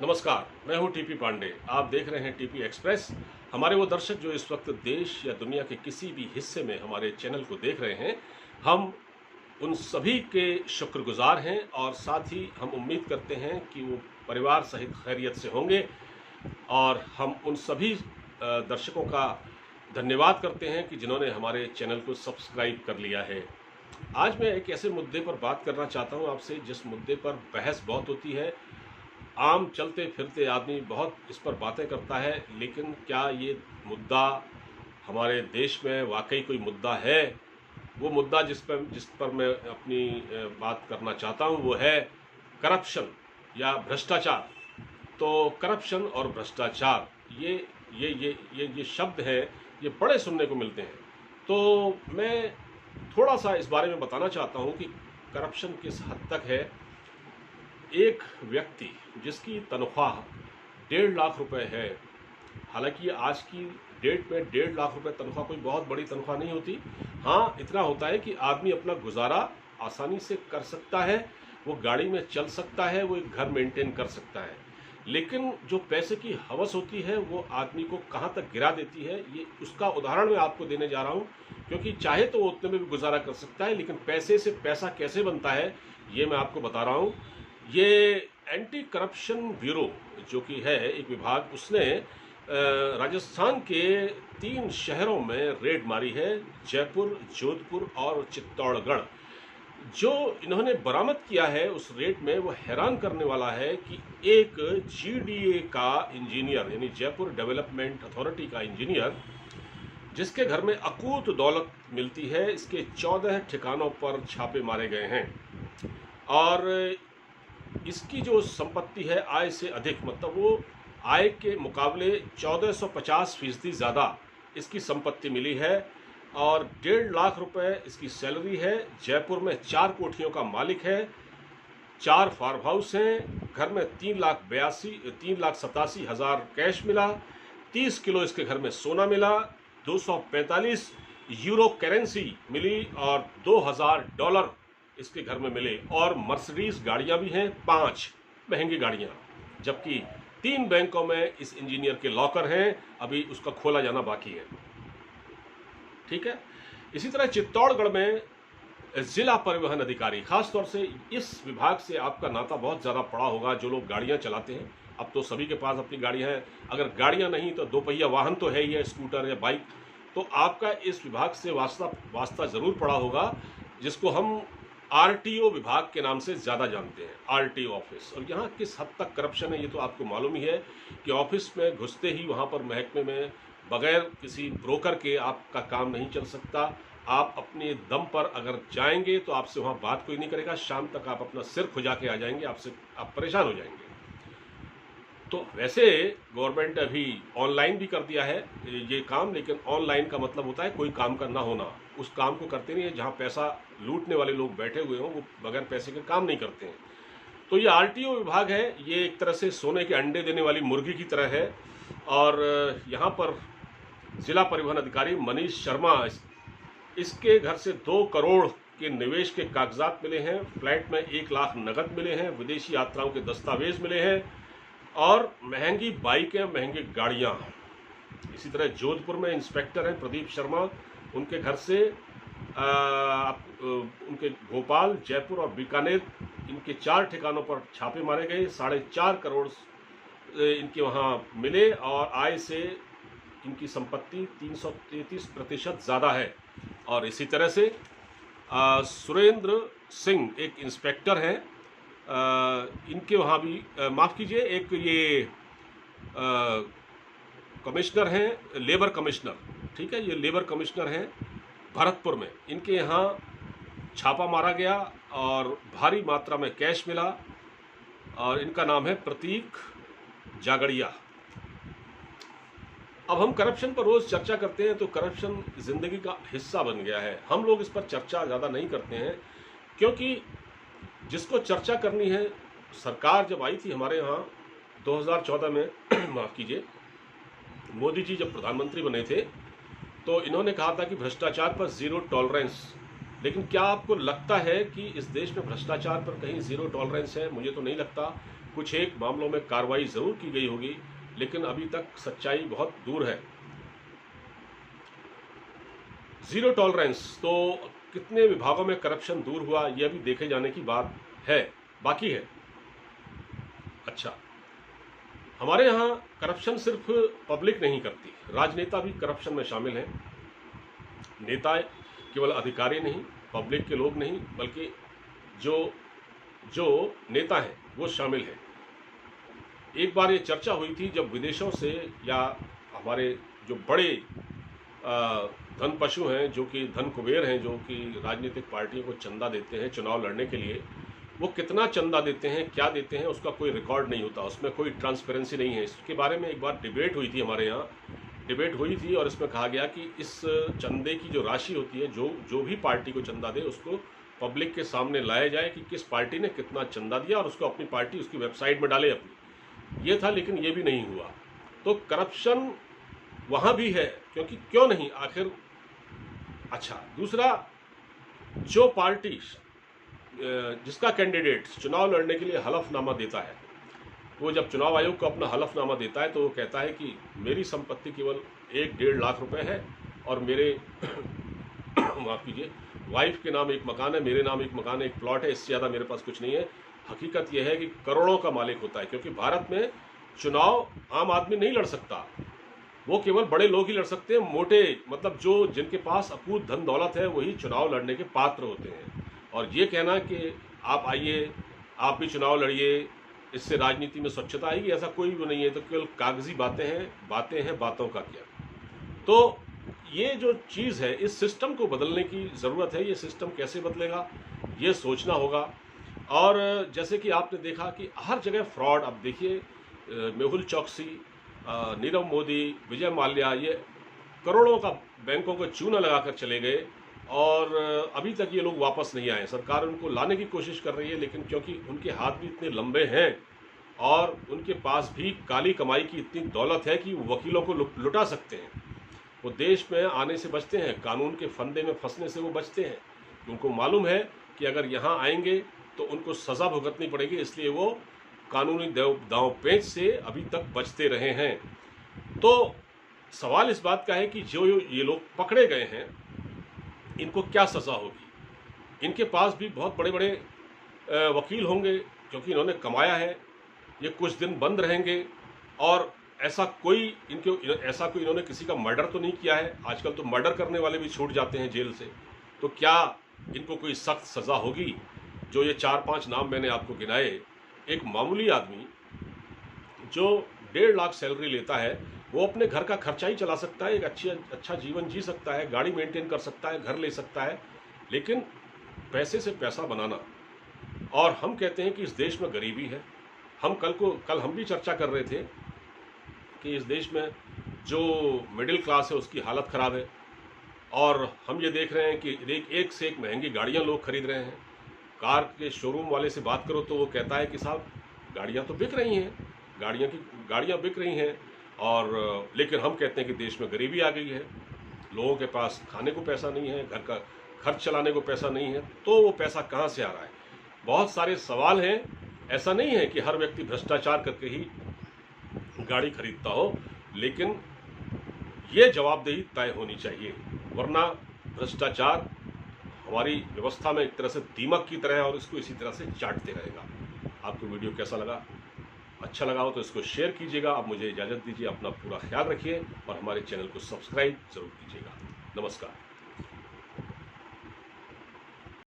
नमस्कार, मैं हूं टीपी पांडे। आप देख रहे हैं टीपी एक्सप्रेस। हमारे वो दर्शक जो इस वक्त देश या दुनिया के किसी भी हिस्से में हमारे चैनल को देख रहे हैं, हम उन सभी के शुक्रगुजार हैं और साथ ही हम उम्मीद करते हैं कि वो परिवार सहित खैरियत से होंगे। और हम उन सभी दर्शकों का धन्यवाद करते हैं कि जिन्होंने हमारे चैनल को सब्सक्राइब कर लिया है। आज मैं एक ऐसे मुद्दे पर बात करना चाहता हूं आपसे जिस मुद्दे पर बहस बहुत होती है। आम चलते फिरते आदमी बहुत इस पर बातें करता है, लेकिन क्या ये मुद्दा हमारे देश में वाकई कोई मुद्दा है? वो मुद्दा जिस पर मैं अपनी बात करना चाहता हूँ वो है करप्शन या भ्रष्टाचार। तो करप्शन और भ्रष्टाचार ये शब्द हैं, ये बड़े सुनने को मिलते हैं। तो मैं थोड़ा सा इस बारे में बताना चाहता हूँ कि करप्शन किस हद तक है। एक व्यक्ति जिसकी तनख्वाह 1.5 लाख रुपए है, हालांकि आज की डेट में 1.5 लाख रुपए तनख्वाह कोई बहुत बड़ी तनख्वाह नहीं होती। हाँ, इतना होता है कि आदमी अपना गुजारा आसानी से कर सकता है, वो गाड़ी में चल सकता है, वो एक घर मेंटेन कर सकता है। लेकिन जो पैसे की हवस होती है वो आदमी को कहाँ तक गिरा देती है, ये उसका उदाहरण मैं आपको देने जा रहा हूँ। क्योंकि चाहे तो वो उतने में भी गुजारा कर सकता है, लेकिन पैसे से पैसा कैसे बनता है ये मैं आपको बता रहा हूँ। ये एंटी करप्शन ब्यूरो जो कि है एक विभाग, उसने राजस्थान के 3 शहरों में रेड मारी है, जयपुर, जोधपुर और चित्तौड़गढ़। जो इन्होंने बरामद किया है उस रेड में वो हैरान करने वाला है कि एक जीडीए का इंजीनियर यानी जयपुर डेवलपमेंट अथॉरिटी का इंजीनियर, जिसके घर में अकूत दौलत मिलती है, इसके 14 ठिकानों पर छापे मारे गए हैं। और इसकी जो संपत्ति है आय से अधिक, मतलब वो आय के मुकाबले 1450% ज़्यादा इसकी संपत्ति मिली है। और 1.5 लाख रुपए इसकी सैलरी है। जयपुर में 4 कोठियों का मालिक है, 4 फार्म हाउस हैं, घर में 3,87,000 कैश मिला, 30 किलो इसके घर में सोना मिला, 245 यूरो करेंसी मिली और $2,000 इसके घर में मिले। और मर्सिडीज गाड़ियां भी हैं, 5 महंगी गाड़ियां, जबकि 3 बैंकों में इस इंजीनियर के लॉकर हैं, अभी उसका खोला जाना बाकी है। ठीक है। इसी तरह चित्तौड़गढ़ में जिला परिवहन अधिकारी, खासतौर से इस विभाग से आपका नाता बहुत ज़्यादा पड़ा होगा जो लोग गाड़ियां चलाते हैं। अब तो सभी के पास अपनी गाड़ियां हैं, अगर गाड़ियां नहीं तो 2 पहिया वाहन तो है ही है, स्कूटर या बाइक। तो आपका इस विभाग से वास्ता ज़रूर पड़ा होगा, जिसको हम आरटीओ विभाग के नाम से ज़्यादा जानते हैं, आरटीओ ऑफिस। और यहाँ किस हद तक करप्शन है ये तो आपको मालूम ही है कि ऑफिस में घुसते ही वहाँ पर महकमे में बगैर किसी ब्रोकर के आपका काम नहीं चल सकता। आप अपने दम पर अगर जाएंगे तो आपसे वहाँ बात कोई नहीं करेगा, शाम तक आप अपना सिर खुजा के आ जाएंगे, आप परेशान हो जाएंगे। तो वैसे गवर्नमेंट अभी ऑनलाइन भी कर दिया है ये काम, लेकिन ऑनलाइन का मतलब होता है कोई काम का ना होना। उस काम को करते नहीं है, जहाँ पैसा लूटने वाले लोग बैठे हुए हों वो बगैर पैसे के काम नहीं करते हैं। तो ये आरटीओ विभाग है, ये एक तरह से सोने के अंडे देने वाली मुर्गी की तरह है। और यहाँ पर जिला परिवहन अधिकारी मनीष शर्मा, इसके घर से 2 करोड़ के निवेश के कागजात मिले हैं, फ्लैट में 1 लाख नगद मिले हैं, विदेशी यात्राओं के दस्तावेज मिले हैं और महंगी बाइकें, महंगी गाड़ियां। इसी तरह जोधपुर में इंस्पेक्टर हैं प्रदीप शर्मा, उनके घर से उनके भोपाल, जयपुर और बीकानेर इनके 4 ठिकानों पर छापे मारे गए। 4.5 करोड़ इनके वहाँ मिले और आय से इनकी संपत्ति 333% ज़्यादा है। और इसी तरह से सुरेंद्र सिंह एक इंस्पेक्टर हैं, इनके वहाँ भी माफ़ कीजिए, एक ये कमिश्नर हैं, लेबर कमिश्नर, ठीक है, ये लेबर कमिश्नर हैं भरतपुर में, इनके यहाँ छापा मारा गया और भारी मात्रा में कैश मिला। और इनका नाम है प्रतीक जागड़िया। अब हम करप्शन पर रोज़ चर्चा करते हैं, तो करप्शन ज़िंदगी का हिस्सा बन गया है। हम लोग इस पर चर्चा ज़्यादा नहीं करते हैं, क्योंकि जिसको चर्चा करनी है, सरकार जब आई थी हमारे यहाँ 2014 में माफ़ कीजिए, मोदी जी जब प्रधानमंत्री बने थे तो इन्होंने कहा था कि भ्रष्टाचार पर ज़ीरो टॉलरेंस। लेकिन क्या आपको लगता है कि इस देश में भ्रष्टाचार पर कहीं ज़ीरो टॉलरेंस है? मुझे तो नहीं लगता। कुछ एक मामलों में कार्रवाई ज़रूर की गई होगी, लेकिन अभी तक सच्चाई बहुत दूर है। ज़ीरो टॉलरेंस, तो कितने विभागों में करप्शन दूर हुआ, यह भी देखे जाने की बात है, बाकी है। अच्छा, हमारे यहाँ करप्शन सिर्फ पब्लिक नहीं करती, राजनेता भी करप्शन में शामिल हैं। नेता केवल अधिकारी नहीं, पब्लिक के लोग नहीं, बल्कि जो जो नेता हैं वो शामिल हैं। एक बार ये चर्चा हुई थी जब विदेशों से या हमारे जो बड़े धन पशु हैं, जो कि धन कुबेर हैं, जो कि राजनीतिक पार्टियों को चंदा देते हैं चुनाव लड़ने के लिए, वो कितना चंदा देते हैं, क्या देते हैं, उसका कोई रिकॉर्ड नहीं होता, उसमें कोई ट्रांसपेरेंसी नहीं है। इसके बारे में एक बार डिबेट हुई थी, हमारे यहाँ डिबेट हुई थी, और इसमें कहा गया कि इस चंदे की जो राशि होती है, जो भी पार्टी को चंदा दे, उसको पब्लिक के सामने लाया जाए कि किस पार्टी ने कितना चंदा दिया, और उसको अपनी पार्टी उसकी वेबसाइट में डाले अपनी। ये था, लेकिन ये भी नहीं हुआ। तो करप्शन वहाँ भी है, क्योंकि क्यों नहीं आखिर। अच्छा, दूसरा, जो पार्टी जिसका कैंडिडेट चुनाव लड़ने के लिए हलफनामा देता है, वो जब चुनाव आयोग को अपना हलफनामा देता है तो वो कहता है कि मेरी संपत्ति केवल 1-1.5 लाख रुपए है, और मेरे माफ़ कीजिए, वाइफ के नाम एक मकान है, मेरे नाम एक मकान है, एक प्लॉट है, इससे ज़्यादा मेरे पास कुछ नहीं है। हकीकत यह है कि करोड़ों का मालिक होता है, क्योंकि भारत में चुनाव आम आदमी नहीं लड़ सकता, वो केवल बड़े लोग ही लड़ सकते हैं। मोटे मतलब जो जिनके पास अकूत धन दौलत है वही चुनाव लड़ने के पात्र होते हैं। और ये कहना कि आप आइए, आप भी चुनाव लड़िए, इससे राजनीति में स्वच्छता आएगी, ऐसा कोई भी नहीं है। तो केवल कागजी बातें हैं, बातों का क्या। तो ये जो चीज़ है, इस सिस्टम को बदलने की ज़रूरत है। ये सिस्टम कैसे बदलेगा, ये सोचना होगा। और जैसे कि आपने देखा कि हर जगह फ्रॉड, अब देखिए मेहुल चौकसी, नीरव मोदी, विजय माल्या, ये करोड़ों का बैंकों को चूना लगाकर चले गए, और अभी तक ये लोग वापस नहीं आए। सरकार उनको लाने की कोशिश कर रही है, लेकिन क्योंकि उनके हाथ भी इतने लंबे हैं और उनके पास भी काली कमाई की इतनी दौलत है कि वो वकीलों को लुटा सकते हैं। वो देश में आने से बचते हैं, कानून के फंदे में फंसने से वो बचते हैं। उनको मालूम है कि अगर यहाँ आएंगे तो उनको सज़ा भुगतनी पड़ेगी, इसलिए वो कानूनी दांव पेंच से अभी तक बचते रहे हैं। तो सवाल इस बात का है कि जो ये लोग पकड़े गए हैं, इनको क्या सज़ा होगी। इनके पास भी बहुत बड़े बड़े वकील होंगे, क्योंकि इन्होंने कमाया है। ये कुछ दिन बंद रहेंगे, और ऐसा कोई इन्होंने किसी का मर्डर तो नहीं किया है। आजकल तो मर्डर करने वाले भी छूट जाते हैं जेल से। तो क्या इनको कोई सख्त सज़ा होगी। जो ये 4-5 नाम मैंने आपको गिनाए, एक मामूली आदमी जो 1.5 लाख सैलरी लेता है, वो अपने घर का खर्चा ही चला सकता है, एक अच्छा जीवन जी सकता है, गाड़ी मेंटेन कर सकता है, घर ले सकता है। लेकिन पैसे से पैसा बनाना, और हम कहते हैं कि इस देश में गरीबी है। कल हम भी चर्चा कर रहे थे कि इस देश में जो मिडिल क्लास है उसकी हालत ख़राब है, और हम ये देख रहे हैं कि एक से एक महंगी गाड़ियाँ लोग खरीद रहे हैं। कार के शोरूम वाले से बात करो तो वो कहता है कि साहब गाड़ियाँ तो बिक रही हैं, गाड़ियाँ बिक रही हैं, और लेकिन हम कहते हैं कि देश में गरीबी आ गई है, लोगों के पास खाने को पैसा नहीं है, घर का खर्च चलाने को पैसा नहीं है। तो वो पैसा कहाँ से आ रहा है। बहुत सारे सवाल हैं। ऐसा नहीं है कि हर व्यक्ति भ्रष्टाचार करके ही गाड़ी खरीदता हो, लेकिन ये जवाबदेही तय होनी चाहिए, वरना भ्रष्टाचार हमारी व्यवस्था में एक तरह से दीमक की तरह है, और इसको इसी तरह से चाटते रहेगा। आपको वीडियो कैसा लगा? अच्छा लगा हो तो इसको शेयर कीजिएगा। अब मुझे इजाज़त दीजिए, अपना पूरा ख्याल रखिए, और हमारे चैनल को सब्सक्राइब जरूर कीजिएगा। नमस्कार।